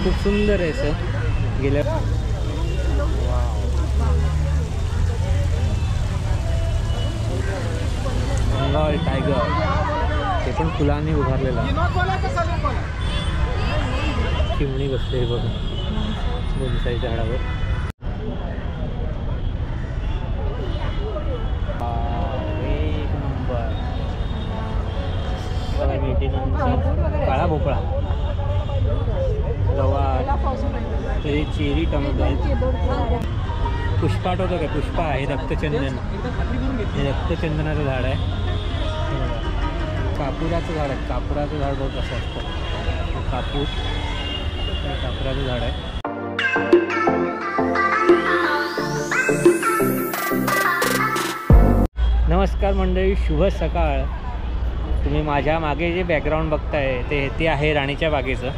खूप सुंदर आहे असं गेल्या बंगाल टायगर ते पण फुलांनी उभारलेला चिमणी बसले बघा बोनसाईच्या झाडावर एक नंबर काळा भोपळा गवार चेरी टोमॅटो आहेत पुष्पा आठवतो काय पुष्पा आहे रक्तचंदन हे रक्तचंदनाचं झाड आहे कापुराचं झाड आहे कापुराचं झाड बघ कसं असतं कापूस कापुराचं झाड आहे नमस्कार मंडळी शुभ सकाळ तुम्ही माझ्या मागे जे बॅकग्राऊंड बघताय ते आहे राणीच्या बागेचं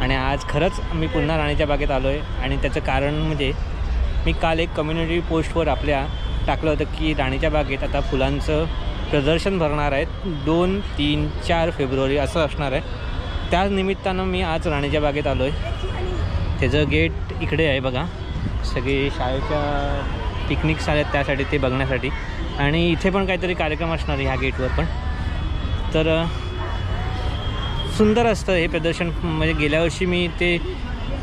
आणि आज खरंच मी पुन्हा राणीच्या बागेत आलो आहे आणि त्याचं कारण म्हणजे मी काल एक कम्युनिटी पोस्टवर आपल्या टाकलं होतं की राणीच्या बागेत आता फुलांचं प्रदर्शन भरणार आहेत 2, 3, 4 फेब्रुवारी असं असणार आहे त्याच निमित्तानं मी आज राणीच्या बागेत आलो आहे त्याचं गेट इकडे आहे बघा सगळे शाळेच्या पिकनिक्स आले आहेत त्यासाठी ते बघण्यासाठी आणि इथे पण काहीतरी कार्यक्रम असणार आहे ह्या गेटवर पण तर सुंदर असतं हे प्रदर्शन म्हणजे गेल्या वर्षी मी ते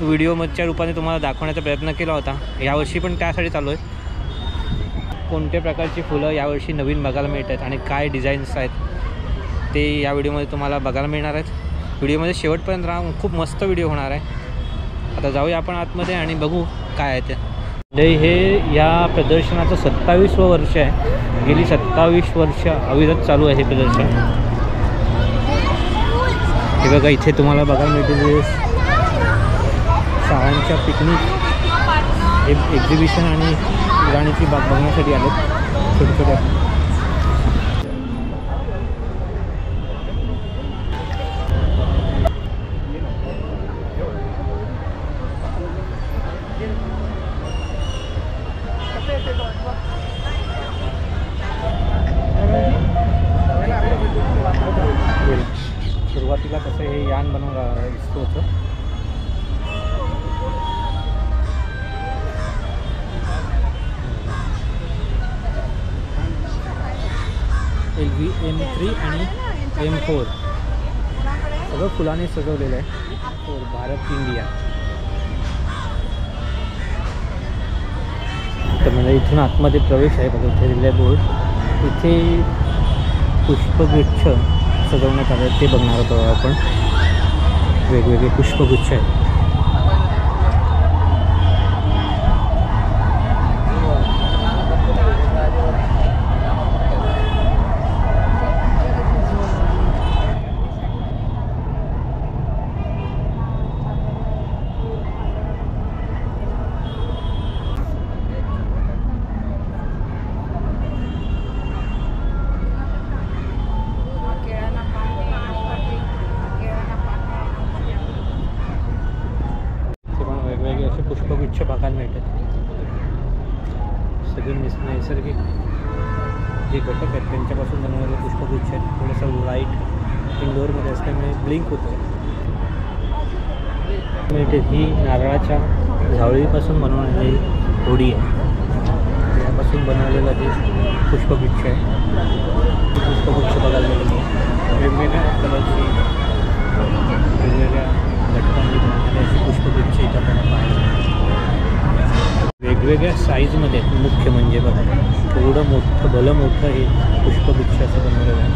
व्हिडिओच्या रूपाने तुम्हाला दाखवण्याचा प्रयत्न केला होता यावर्षी पण त्यासाठी चालू आहे कोणत्या प्रकारची फुलं यावर्षी नवीन बघायला मिळत आहेत आणि काय डिझाईन्स आहेत ते या व्हिडिओमध्ये तुम्हाला बघायला मिळणार आहेत व्हिडिओमध्ये शेवटपर्यंत राहा खूप मस्त व्हिडिओ होणार आहे आता जाऊया आपण आतमध्ये आणि बघू काय आहे ते हे या प्रदर्शनाचं 27वं वर्ष आहे गेली 27 वर्ष अविरत चालू आहे हे प्रदर्शन हे बघा इथे तुम्हाला बघायला मिळते जे शाळांच्या पिकनिक एक्झिबिशन आणि राणीची बाग बघण्यासाठी आलो छोटे छोटे सुरुवातीला कसं हे यान बनवलं दिसतो होतं LV M3 आणि M4 सगळं फुलांनी सजवलेलं आहे भारत इंडिया तर म्हणजे इथून आतमध्ये प्रवेश आहे बघा इथे दिलेला बोर्ड इथे पुष्पगुच्छ सजवण्यात आले ते बघणार होतो आपण वेगवेगळे पुष्पगुच्छ आहेत पुष्पगुच्छ बघायला मिळतात सगळे नैसर्गिक जे घटक आहेत त्यांच्यापासून बनवलेले पुष्पगुच्छ आहेत थोडंसं लाईट इंडोअरमध्ये असल्यामुळे ब्लिंक होतं मिळते ही नारळाच्या झावळीपासून बनवलेली होडी आहे त्यापासून बनवलेलं जे पुष्पगुच्छ आहे पुष्पगुच्छ बघायला मिळते वेगवेगळ्या कलरची वेगवेगळ्या घटकांनी बनवलेले असे पुष्पगुच्छ इथं आपल्याला पाहायला वेगवेगळ्या साईजमध्ये मुख्य म्हणजे बघा थोडं मोठं भलं मोठं हे पुष्पगुच्छ असं बनवलेलं आहे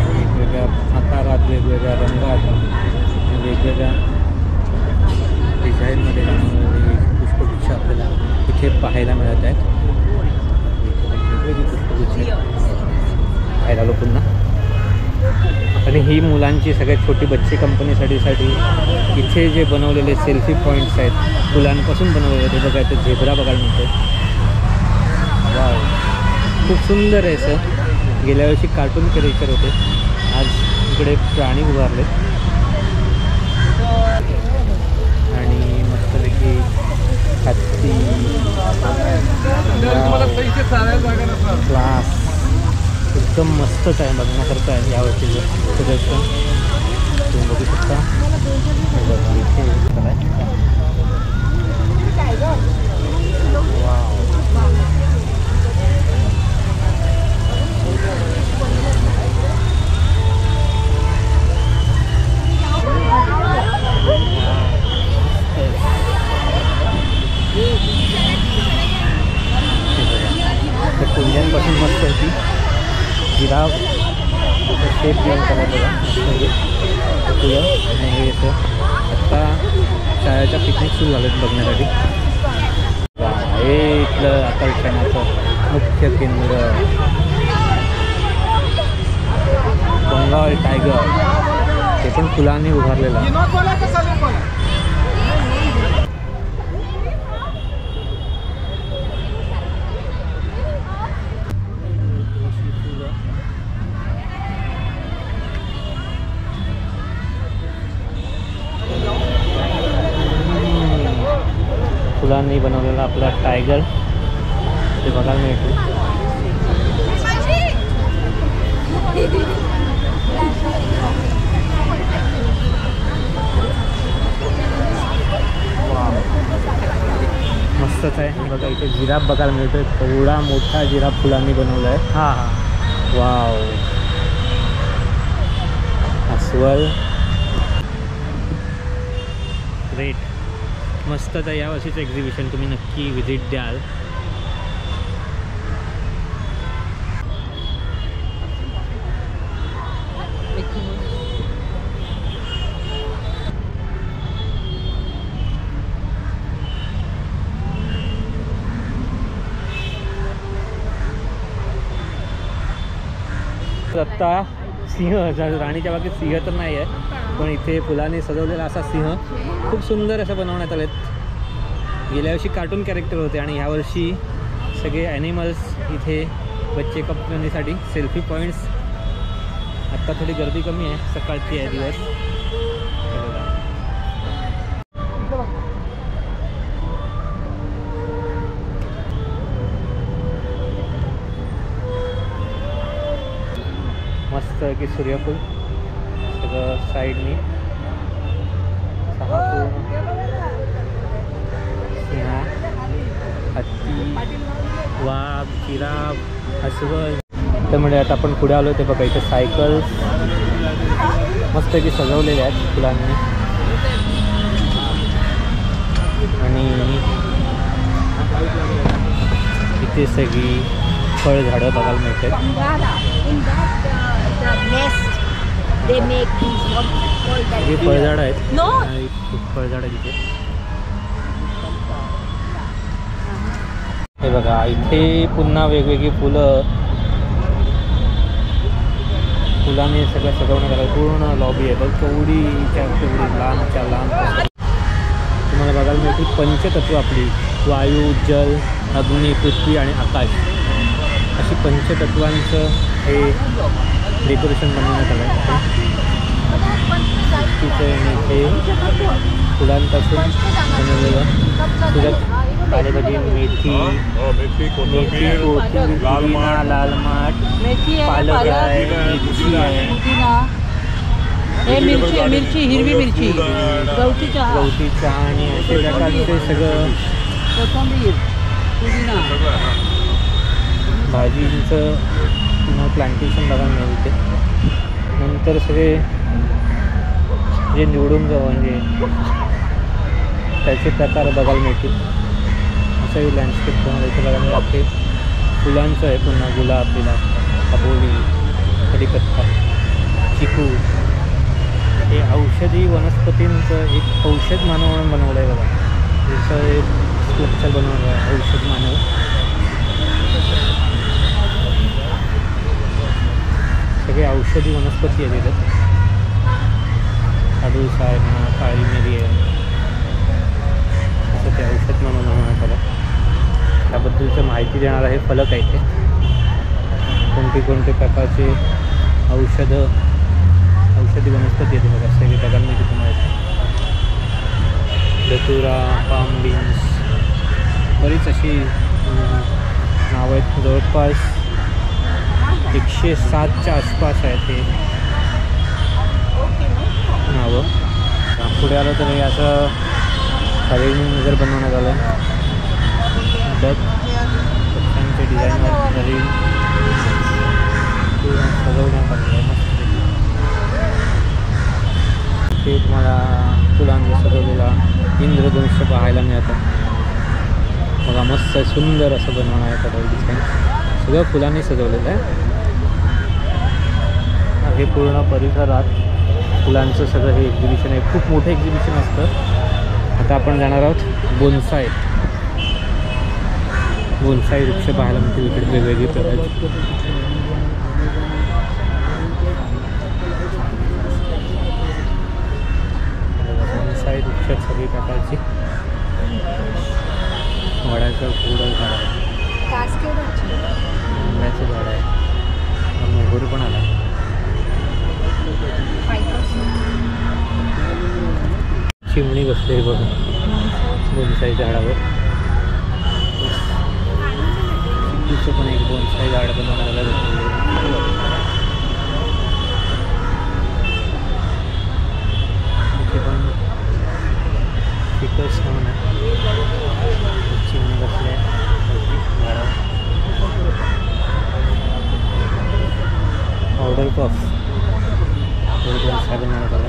वेगवेगळ्या आकारात वेगवेगळ्या रंगात वेगवेगळ्या डिझाईनमध्ये बनवलेले पुष्पगुच्छ आपल्याला इथे पाहायला मिळत आहेत वेगवेगळे पुष्पगुच्छ पाहायला आलो पुन्हा आणि ही मुलांची सगळ्यात छोटी बच्चे कंपनीसाठी इथे जे बनवलेले सेल्फी पॉईंट्स आहेत फुलांपासून बनवलेले ते बघा ते झेब्रा बघायला मिळतो वाव खूप सुंदर आहे असं गेल्या वर्षी कार्टून कॅरेक्टर होते आज इकडे प्राणी उभारले आणि मस्तपैकी हत्ती क्लास एकदम मस्तच आहे बघण्यासारखं आहे यावर्षीचं प्रदर्शन तुम्ही बघू शकता इथे कुंड्यांपासून मस्त होती जिराफ शेप घेऊन त्याला बघा फुलं आणि हे येतं आत्ता शाळेच्या पिकनिक सुरू झालेत बघण्यासाठी हे इथलं आकर्षणाचं मुख्य केंद्र बंगाल टायगर ते पण फुलांनी उभारलेलं फुलांनी बनवलेला आपला टायगर ते बघायला मिळतो मस्तच आहे बघा इथे जिराफ बघायला मिळतोय एवढा मोठा जिराफ फुलांनी बनवला आहे हां हां वाव अस्वल ग्रेट मस्तच आहे यावर्षीचं एक्झिबिशन तुम्ही नक्की व्हिजिट द्याल आत्ता सिंह राणीच्या बागेत सिंह तर नाही आहे पण इथे फुलांनी सजवलेला असा सिंह खूप सुंदर असं बनवण्यात आलेत गेल्या वर्षी कार्टून कॅरेक्टर होते आणि ह्यावर्षी सगळे ॲनिमल्स इथे बच्चे कंपनीसाठी सेल्फी पॉईंट्स आत्ता थोडी गर्दी कमी आहे सकाळची आहे दिवस मस्त की सूर्यफूल सगळं साईडनी सिंह हत्ती वाघ जिराफ अस्वल त्यामुळे आता आपण पुढे आलो ते बघा इथे सायकल मस्त की सजवलेल्या आहेत फुलांनी आणि इथे सगळी फळझाडं बघायला मिळतात हे फळझाड आहेत फळझाड आहे तिथे हे बघा इथे पुन्हा वेगवेगळी फुलांनी सगळं सजवण्यात आलं पूर्ण लॉबी आहे बघ केवढीच्या केवढी लांबच्या लांब तुम्हाला बघायला मिळतील पंचतत्व आपली वायू जल अग्नी पृथ्वी आणि आकाश अशी पंचतत्वांचं हे डेकोरेशन बनवण्यात आलं आहे इथे फुलांपासून बनवलेलं तुझ्या पालेभाजी मेथी पुदिना लाल माठ पालक आहे मिरची आहे मिरची हिरवी मिरची गवती चहा आणि अशा प्रकारचे सगळं भाजींचं प्लांटेशन बघायला मिळते नंतर सगळे जे निवडून म्हणजे त्याचे प्रकार बघायला मिळतील असंही लँडस्केप तुम्हाला इथे बघायला मिळते फुलांचं आहे पुन्हा गुलाब बिलाब अबोली कढीपत्ता चिकू हे औषधी वनस्पतींचं एक औषध मानव म्हणून बनवलं आहे बघा जसं एक स्ट्रक्चर बनवलं आहे औषध मानव सगळे औषधी वनस्पती आहेत तिथे अडूस आहे म्हणा काळी मिरी आहे असं ते औषध म्हणून बनवण्यात आलं त्याबद्दलचं माहिती देणारा हे फलक आहे ते कोणते कोणते प्रकारचे औषधी वनस्पती येते बघा सगळे बघायला मिळते तुम्हाला धतुरा पाम बीन्स बरीच अशी नावं आहेत जवळपास 107च्या आसपास आहेत हे हवं. पुढे आलं तर हे असं हरिण जर बनवण्यात आलं बघ पक्ष्यांचे डिझाईनवर हरिण सजवण्यात आलेलं आहे मस्त. ते तुम्हाला फुलांचं सजवलेला इंद्रधनुष्य पाहायला मिळतं बघा. मस्त सुंदर असं बनवणं आहे कटोरी डिझाईन. सगळं फुलांनी सजवलेलं आहे. हे पूर्ण परिसरात फुलांचं सगळं हे एक्झिबिशन आहे. खूप मोठं एक्झिबिशन असतं. आता आपण जाणार आहोत बोनसाय वृक्ष पाहायला मिळतील इकडे वेगवेगळे प्रकारचे. बोनसाय वृक्ष सगळी प्रकारची. वडाचं पुढं झाड आहे, आंब्याचं झाड आहे, मोहर पण आला. चिमणी बसली आहे बघा बोनसाई झाडावर. चिकूचं पण एक बोनसाई झाड बनवण्याला इथे पण पिकर्स म्हणून आहे. चिमणी बसले झाडावर. ऑर्डर कॉफ बोनसाय बनवण्यात आला.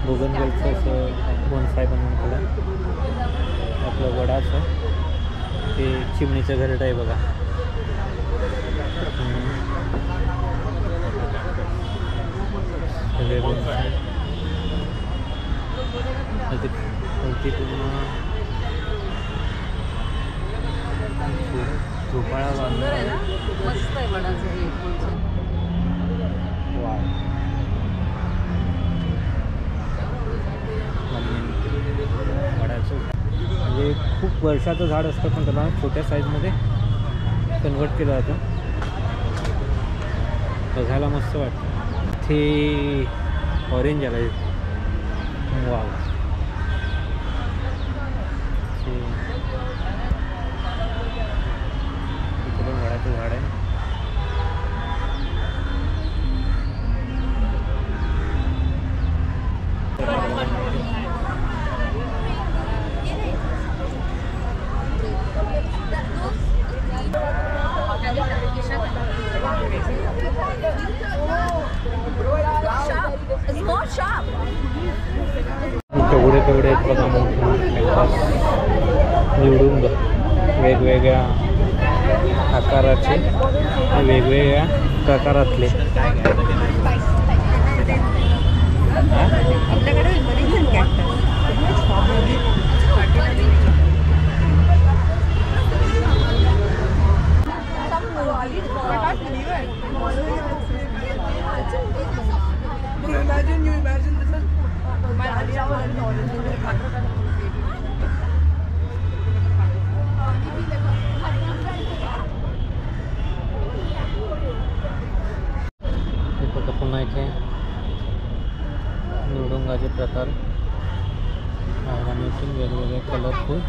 बोगनवेलचं असं बोनसाय बनवून केलं. आपलं वडाचं ते चिमणीचं घरट आहे बघा. सगळे बोनसाय ते पूर्ण झोपाळा बांधला मस्त आहे वडाचं हे. वडाचं म्हणजे खूप वर्षाचं झाड असतं पण त्याला छोट्या साईजमध्ये कन्वर्ट केलं जातं. बघायला मस्त वाटतं. ते ऑरेंज आलं आहे. वाव. इकडे वडाचं झाड आहे. केवढे आहेत बघा निवडून वेगवेगळ्या आकाराचे वेगवेगळ्या प्रकारातले. पुन्हा इथे निवडुंगाचे प्रकार पाहायला मिळतील वेगवेगळे कलरफुल.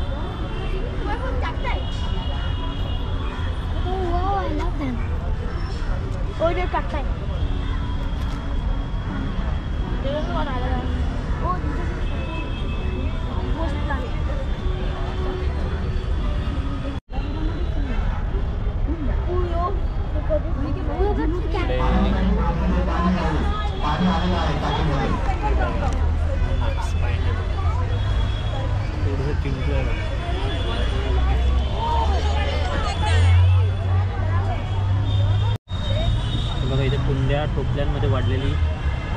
बघा इथे कुंड्या टोपल्यांमध्ये वाढलेली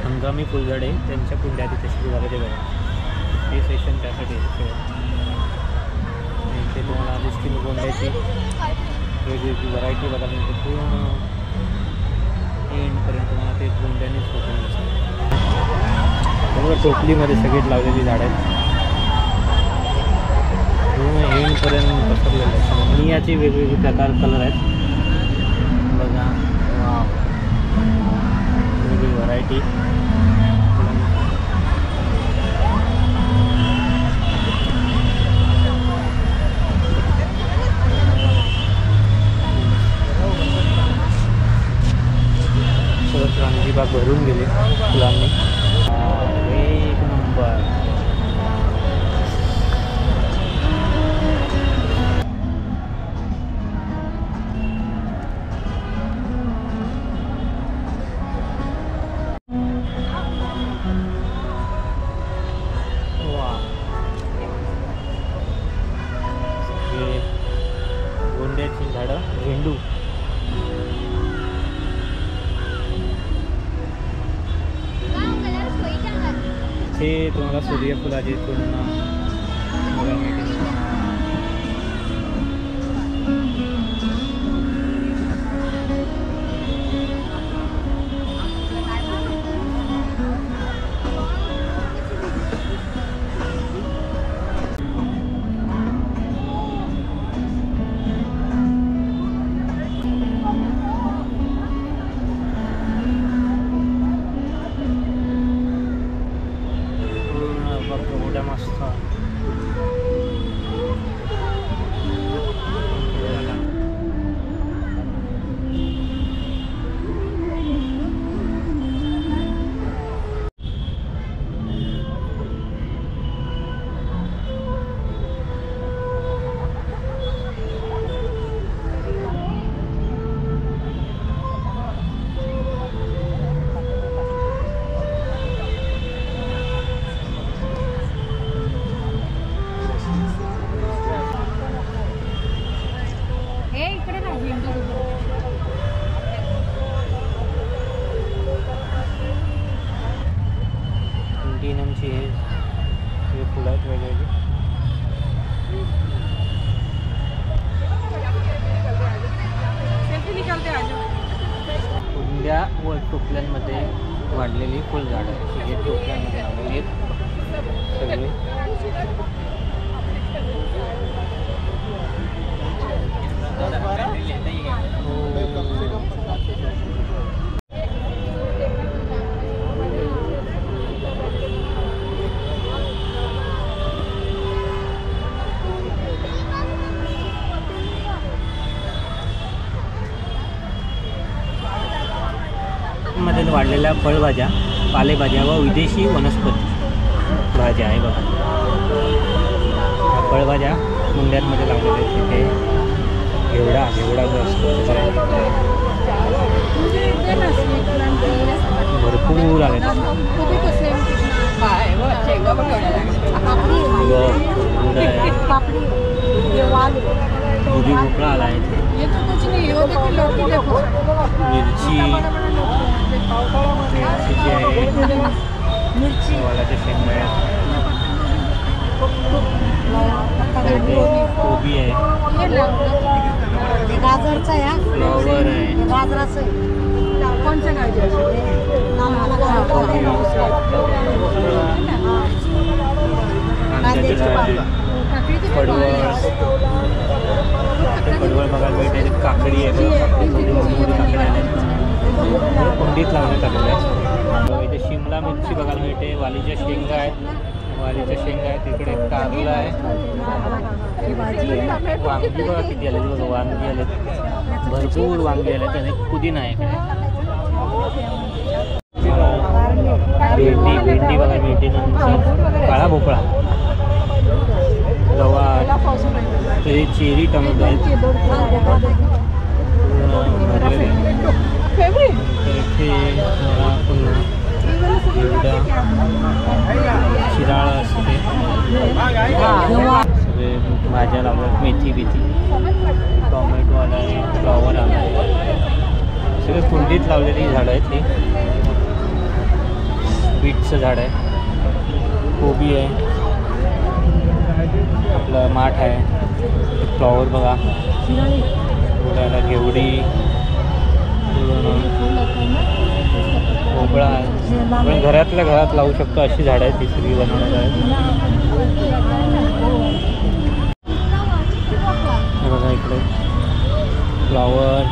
हंगामी फुलझाडे त्यांच्या कुंड्या तिथे सुरू झालेले बघा. हे सेशन त्यासाठी इथे तुम्हाला दिसतील गोंड्याची वेगवेगळी व्हरायटी बघायला मिळते. पूर्ण एंडपर्यंत तुम्हाला ते गोंड्यानेच होतं. बरोबर टोपलीमध्ये सगळीच लावलेली झाडं आहेत. पूर्ण एंडपर्यंत पसरलेलं आहे. नियाचे वेगवेगळे प्रकार कलर आहेत बघा. वेगवेगळी व्हरायटी. राणीची बाग भरून गेले फुलांनी. एक नंबर. गोंड्याची झाडं, झेंडू. हे तुम्हाला सूर्यफुलाचे पूर्ण बघायला मिळतील. मस्त. इंडियनची हे फुलं आहेत वेगवेगळी. कुंड्या व टोपल्यांमध्ये वाढलेली फुलझाडं आहेत. हे टोपल्यांमध्ये लावलेली आहेत सगळे. मध्ये वाढलेल्या फळभाज्या, पालेभाज्या व विदेशी वनस्पती भाज्या आहे बघा. फळभाज्या कुंड्यांमध्ये लावलेल्या आहेत. तिथे घेवडा जो असतो भरपूर आले. दुधी भोपळा आला आहे. मिरचीची आहे. वालाच्या शेंगा कोबी आहे. गाजरचा आहे, फ्लॉवर आहे. गाजराचं कोणत्या पडवळ बघायला मिळते. काकडी आहे. काकडी आल्या कुंडीत लावण्यात आलेलं आहे. इथे शिमला मिरची बघायला मिळते. वालीच्या शेंगा आहेत. इकडे कारला आहे. वांगी बघा किती आले. बघा वांगी आले, भरपूर वांगी आले. त्याने पुदिना आहे इकडे. भेंडी बघायला मिळते. नंतर काळा भोपळा, गवार, चेरी टोमॅटो आहेत. शिराळ असते. सगळे भाज्या लावतात. मेथी टोमॅटो आला आहे. फ्लॉवर आला आहे. सगळे कुंडीत लावलेली झाडं आहेत. ही बीटचं झाड आहे. कोबी आहे. आपलं माठ आहे. फ्लॉवर बघा. पुढे घेवडी, भोपळा आहे. आपण घरातल्या घरात लावू शकतो अशी झाडं आहेत. ती सगळी बनवण्यात आहेत. हे बघा इकडे फ्लॉवर,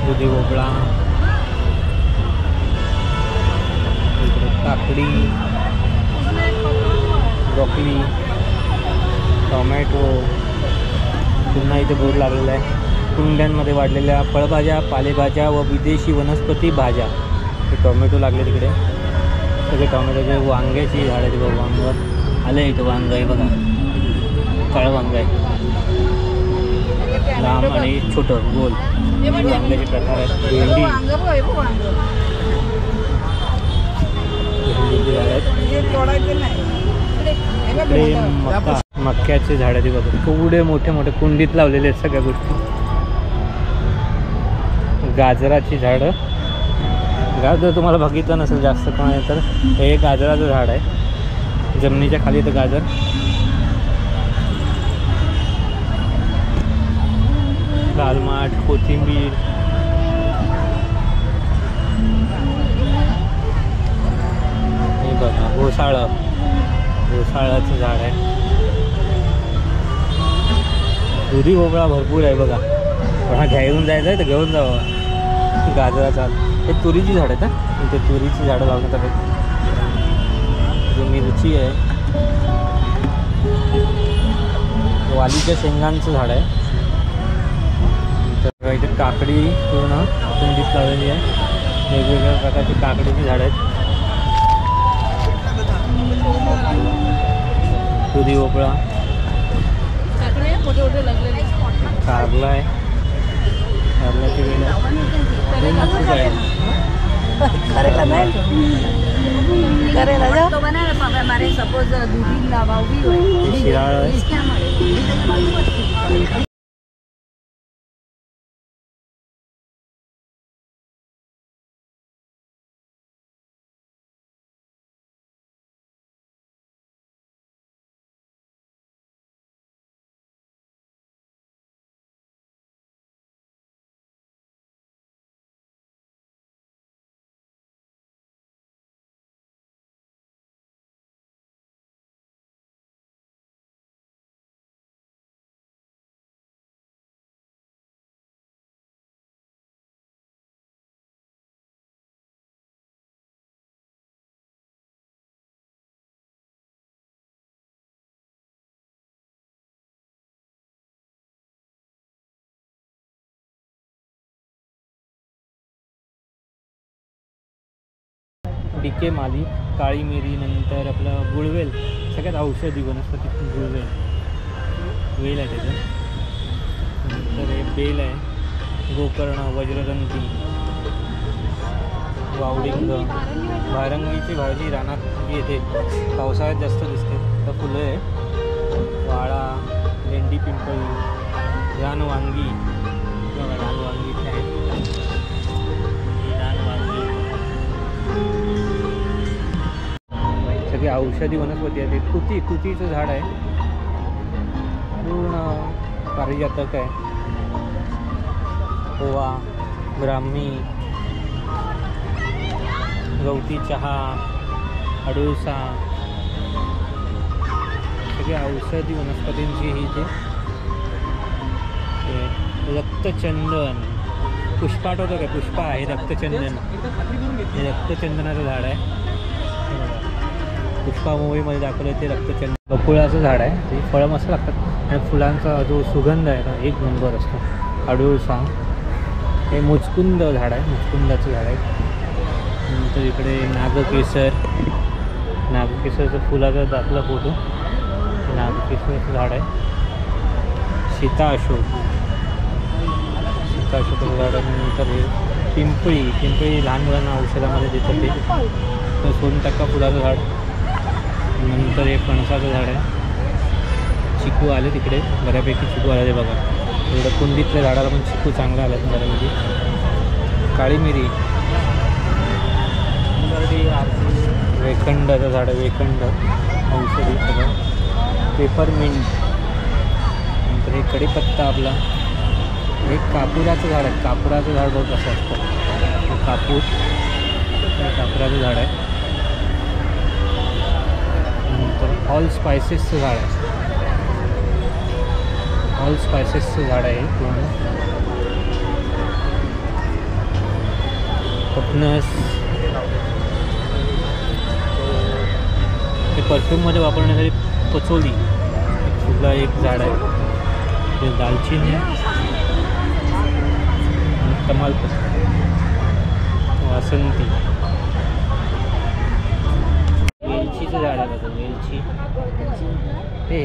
दुधी भोपळा, इकडे काकडी, ब्रोकली, टोमॅटो. पुन्हा इथे बोर्ड लागलेला आहे. कुंड्यांमध्ये वाढलेल्या फळभाज्या, पालेभाज्या व विदेशी वनस्पती भाज्या ते टोमॅटो लागले तिकडे, सगळे टोमॅटोचे. वांग्याची झाड आहे बघा, वांग आलं इथं. वांग आहे बघा, काळं वांग आहे, लांब आणि छोटं गोल वांग्याचे प्रकार आहेत. भेंडी, भेंडीची झाड आहेत. इकडे मक्याचे झाड आहेत बघा, केवढे मोठे मोठे कुंडीत लावलेले आहेत सगळ्या गोष्टी. गाजराची झाडं, गाजर तुम्हाला बघितलं नसेल जास्त कोण आहे तर हे गाजराचं झाड आहे, जमिनीच्या खाली तर गाजर. लालमाठ, कोथिंबीर, हे बघा घोसाळं, घोसाळाचं झाड आहे. दुधी भोपळा भरपूर आहे बघा, पण हा घेऊन जायचं आहे तर घेऊन जावं. गाजराचा, हे तुरीची झाड आहेत ना, इथे तुरीची झाडं लावण्यात आली. जो मिरची आहे, वालीच्या शेंगांचं झाड आहे. तर इथे काकडी पूर्ण कुंडीत लावलेली आहे, वेगवेगळ्या प्रकारची काकडीची झाडं आहेत. दुधी भोपळा, कारला आहे, कारल्याची वेल आहे. शिराळ आहे. डिके माली, काळी मिरी, नंतर आपलं गुळवेल, सगळ्यात औषधी वनस्पती गुळवेल, वेल आहे त्याचं. नंतर हे बेल आहे, गोकर्ण, वज्रदंती, वावडिंग, भारंगीची भाजी रानात जी येते, पावसाळ्यात जास्त दिसते. तर फुलं आहे, वाळा, भेंडी, पिंपळी, रान वांगी, रान वांगी इथे आहे. सगळी औषधी वनस्पती आहे. तुतीचं झाड आहे, पूर्ण पारिजातक आहे. ओवा, ब्राह्मी, गवती चहा, अडुळसा, सगळी औषधी वनस्पतींची ही जे रक्तचंदन, पुष्पा आठवतं काय? पुष्पा आहे रक्तचंदन, हे रक्तचंदनाचं झाड आहे. पुष्पा मूवीमध्ये दाखवलं ते रक्तचंदन. बकुळाचं झाड आहे, ते फळं मस्त लागतात आणि फुलांचा जो सुगंध आहे ना एक नंबर असतो. अडुळसा, हे मुचकुंद झाड आहे, मुचकुंदाचं झाड आहे. नंतर इकडे नागकेसर, नागकेसरचं फुलाचा दाखला फोटो, नागकेसरचं झाड आहे. सीताअशोक, सीताअशोकाचं झाड आहे. नंतर हे पिंपळी लहान मुलांना औषधामध्ये देतात ते. तर सोनटक्का फुलाचं झाड. नंतर हे फणसाचं झाड आहे. चिकू आले तिकडे बऱ्यापैकी, चिकू आले बघा. एवढं कुंडीतल्या झाडाला पण चिकू चांगला आला बऱ्यापैकी. काळी मिरी, वेखंडाचं झाड आहे, वेखंड औषधी सगळं. पेपरमिंट, नंतर हे कढीपत्ता आपला. हे कापुराचं झाड आहे, कापुराचं झाड बहुत असं असतं. कापुराचं झाड आहे. नंतर ऑल स्पायसेसचं झाड आहे, ऑल स्पायसेसचं झाड आहे पूर्ण. कपनस, हे परफ्यूममध्ये वापरण्यासाठी पचोली सुद्धा एक झाड आहे. हे दालचिनी, तमालपत्र, वासंती, वेलचीचं झाड आहे बघा, वेलची. हे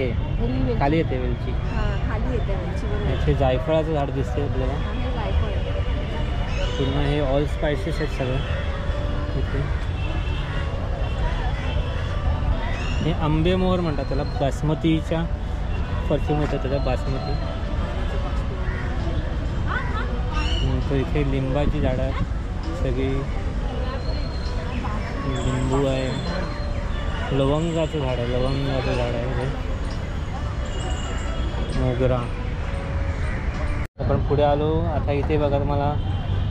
खाली येते वेलची. खाली येते वेलची बरोबर. इथे जायफळाचं झाड दिसते आपल्याला. हे जायफळ. पूर्ण हे ऑल स्पायसेस आहेत सगळं इथे. हे आंबेमोहर म्हणतात त्याला, बासमतीच्या परफ्यूम येतात त्याचा, बासमती. नंतर इथे लिंबाची झाडं आहेत सगळी, लिंबू आहे, लवंगाचं झाड आहे, लवंगाचं झाड आहे हे, मोगरा. आपण पुढे आलो आता. इथे बघा तुम्हाला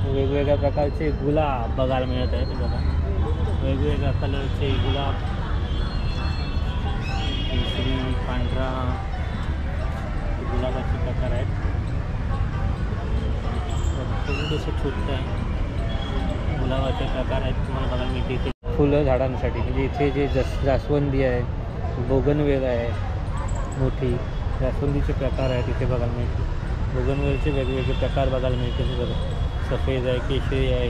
वेगवेगळ्या प्रकारचे गुलाब बघायला मिळत आहेत. बघा वेगवेगळ्या कलरचे गुलाब, केशरी, पांढरा गुलाबाचे प्रकार आहेत. थोडेसे छोटे आहे गुलाबाचे प्रकार आहेत तुम्हाला बघायला मिळते इथे. फुलं झाडांसाठी म्हणजे इथे जे जास्वंदी आहे, बोगनवेल आहे मोठी, जास्वंदीचे प्रकार आहेत इथे बघायला मिळते. बोगनवेलचे वेगवेगळे प्रकार बघायला मिळते. बघा सफेद आहे, केशरी आहे,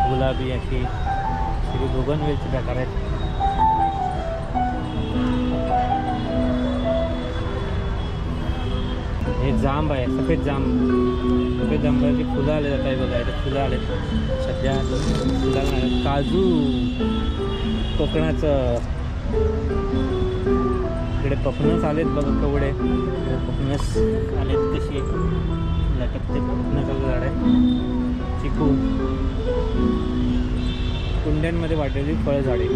गुलाबी अशी सगळी बोगनवेलचे प्रकार आहेत. हे जांब आहे, सफेद जांबाची फुलं आले जात आहे बघा. इथे फुलं आलेत सध्या, फुलाला नाही. काजू कोकणाचं, इकडे पफनस आलेत बघा केवढे. पफनस आलेत कशी लटकते पफनसाचं झाड आहे. चिकू, कुंड्यांमध्ये वाढलेली फळझाडे.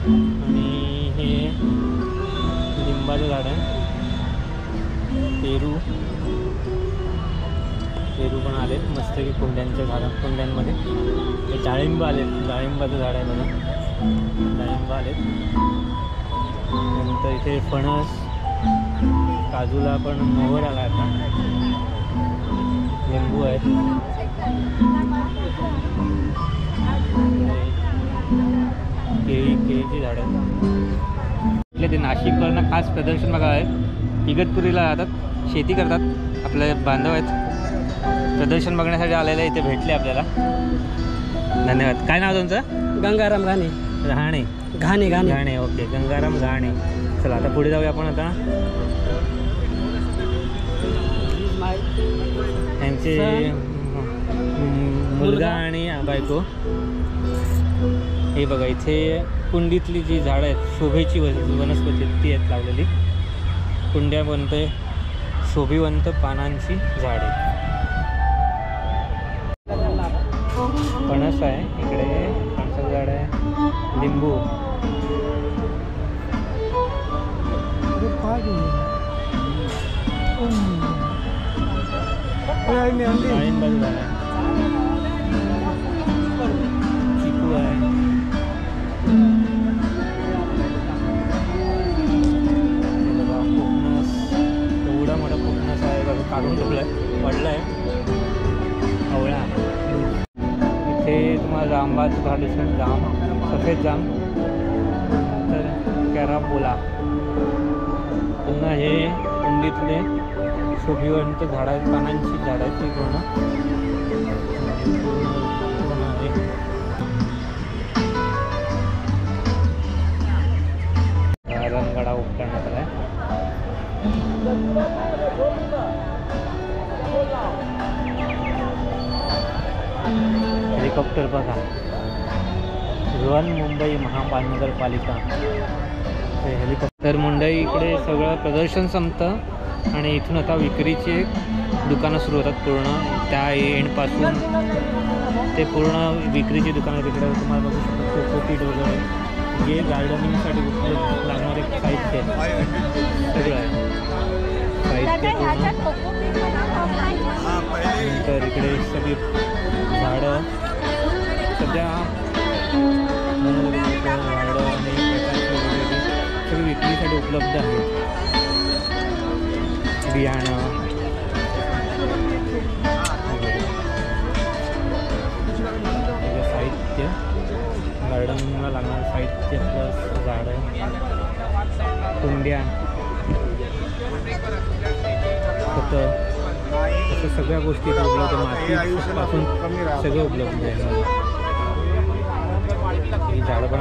आणि हे लिंबाचं झाड आहे. पेरू पण आलेत मस्त की कुंड्यांच्या कुंड्यांमध्ये. हे डाळिंब आलेत, डाळिंबाचं झाड आहे बघा, डाळिंब आलेत. नंतर इथे फणस, काजूला पण मोहर आला आता. लिंबू आहेत, केळीची झाडं आहेत. इथले ते नाशिकवरनं खास प्रदर्शन बघा आहे. इगतपुरीला राहतात, शेती करतात, आपले बांधव आहेत. प्रदर्शन बघण्यासाठी आलेले इथे भेटले आपल्याला. धन्यवाद. काय नाव तुमचं? गंगाराम घाणे. घाणे. ओके, गंगाराम घाणे. चला आता पुढे जाऊया आपण. आता त्यांचे मुलगा आणि बायको. हे बघा इथे कुंडीतली जी झाडं आहेत, शोभेची वनस्पती ती आहेत लावलेली. कुंड्या बनते शोभिवंत पानांची झाडे. फणस आहे इकडे, फणसाचं झाड आहे. लिंबू, डाळिंबाचं झाड आहे. चिकू आहे. कोकणस, एवढा मोठा कोकणस आहे बघा, काढून ठेवलाय, पडलाय. आवळा. इथे तुम्हाला जांबाचं झाड दिसेल, जांब, सफेद जांब. तर कॅराबोला. पुन्हा हे कुंडीतले शोभिवंत झाड आहेत, पानांची झाडं आहेत ती पूर्ण. रणगाडा उपकरण्यात आला आहे. हेलिकॉप्टर बघा, मुंबई महानगरपालिका हेलिकॉप्टर. मंडई इकडे सगळं प्रदर्शन संपतं आणि इथून आता विक्रीचे दुकानं सुरू होतात पूर्ण. त्या एंडपासून ते पूर्ण विक्रीची दुकानं तिकडे तुम्हाला बघू शकता. कोकोपीट वगैरे जे गार्डनिंगसाठी उपलब्ध लागणारे साहित्य सगळं आहे. साहित्य तर इकडे सगळी झाडं सध्या झाडं आणि सगळी विक्रीसाठी उपलब्ध आहेत. बियाणं, साहित्य, गार्डनला लागणारं साहित्य प्लस झाडं, कुंड्या, खतं, असं सगळ्या गोष्टी उपलब्ध. मातीपासून सगळं उपलब्ध आहे. ही झाडं पण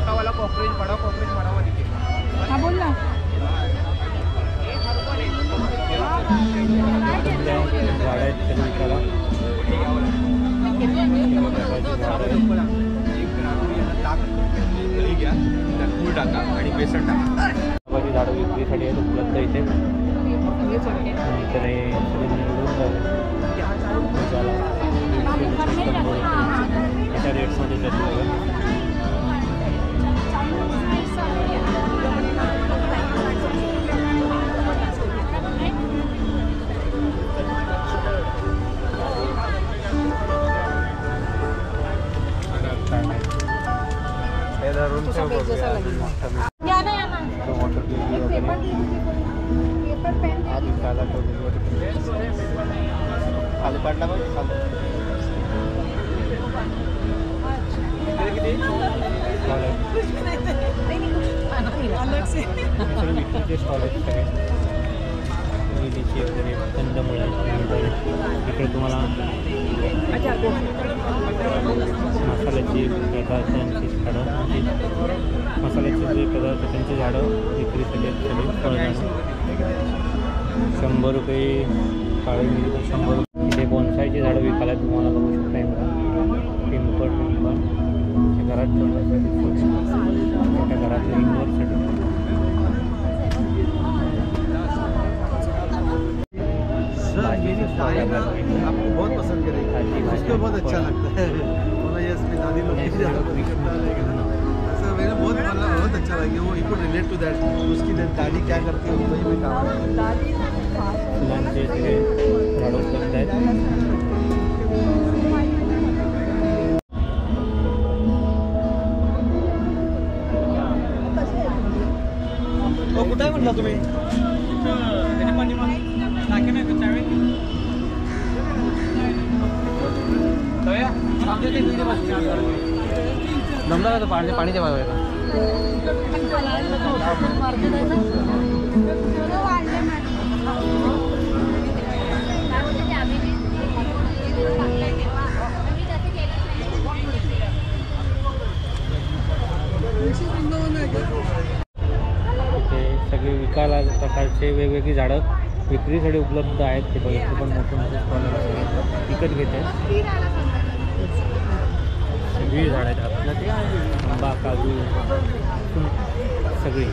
वाला कॉकरोच बड़ा कॉकरोच मरा हुआ दिखेगा। हा बोल ना. झाडं आहेत तरी विकायला गूळ टाका आणि बेसन टाका। झाडं विक्रीसाठी आहेत उपलब्ध इथे आणि तर हे सगळे निवडून एका रेट्समध्ये जातो. विक्रीचे स्टॉल आहेत सगळे वेलीची वगैरे कंदमुळं इकडे तुम्हाला मसाल्याची पदार्थांची झाडं मसाल्याचे जे पदार्थ त्यांची झाडं विक्रीसाठी आहेत सगळे फळझाडं 100 रुपये काळी मिरी 100 रुपये. इथे बोनसायची झाडं विकायला तुम्हाला बघू शकता पिंपळ घरात ठेवण्यासाठी मोठ्या घरातल्या इंडोरसाठी आपको बहुत पसंद करेगी, उसको बहुत अच्छा लगता है। ये इसमें दादी लोग मेरे बहुत अच्छा लगा वो। He could relate to that, उसकी दादी क्या करती है वही में काम फुलांचे सगळे झाडं उपलब्ध आहेत. कुठे आहे म्हटलं तुम्ही? जमला का पाणी जेव्हा सगळे विकायला प्रकारचे वेगवेगळी झाडं विक्रीसाठी उपलब्ध आहेत. ते बघितले पण मोठे मोठे स्टॉल विकत घेत आहेत. सगळी झाडं आहेत आंबा काजू सगळी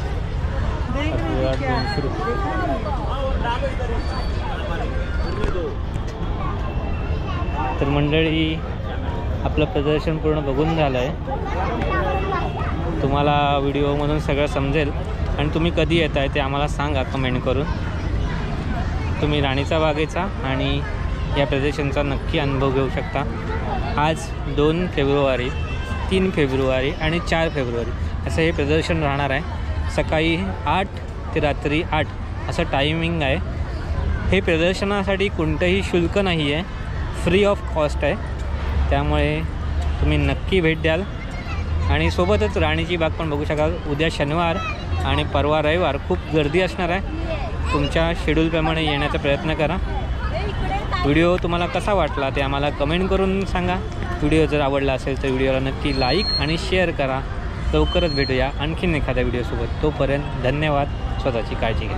200 रुपये. तर मंडळी आपलं प्रदर्शन पूर्ण बघून झालं आहे. तुम्हाला व्हिडिओमधून सगळं समजेल आणि तुम्ही कधी येत आहे ते आम्हाला सांगा कमेंट करून. तुम्ही राणीचा बागेचा आणि या प्रदर्शनचा नक्की अनुभव घेऊ शकता. आज 2 फेब्रुवारी 3 फेब्रुवारी आणि 4 फेब्रुवारी असं हे प्रदर्शन राहणार आहे. सकाळी 8 ते रात्री 8 असं टायमिंग आहे. हे प्रदर्शनासाठी कोणतंही शुल्क नाही आहे, फ्री ऑफ कॉस्ट आहे. त्यामुळे तुम्ही नक्की भेट द्याल आणि सोबतच राणीची बाग पण बघू शकाल. उद्या शनिवार आणि परवा रविवार खूप गर्दी असणार आहे. तुमच्या शेड्यूलप्रमाणे येण्याचा प्रयत्न करा. व्हिडिओ तुम्हाला कसा वाटला ते आम्हाला कमेंट करून सांगा. व्हिडिओ जर आवडला असेल तर व्हिडिओला नक्की लाईक आणि शेअर करा. लवकरच भेटूया आणखीन एखाद्या व्हिडिओसोबत. तोपर्यंत धन्यवाद. स्वतःची काळजी घ्या.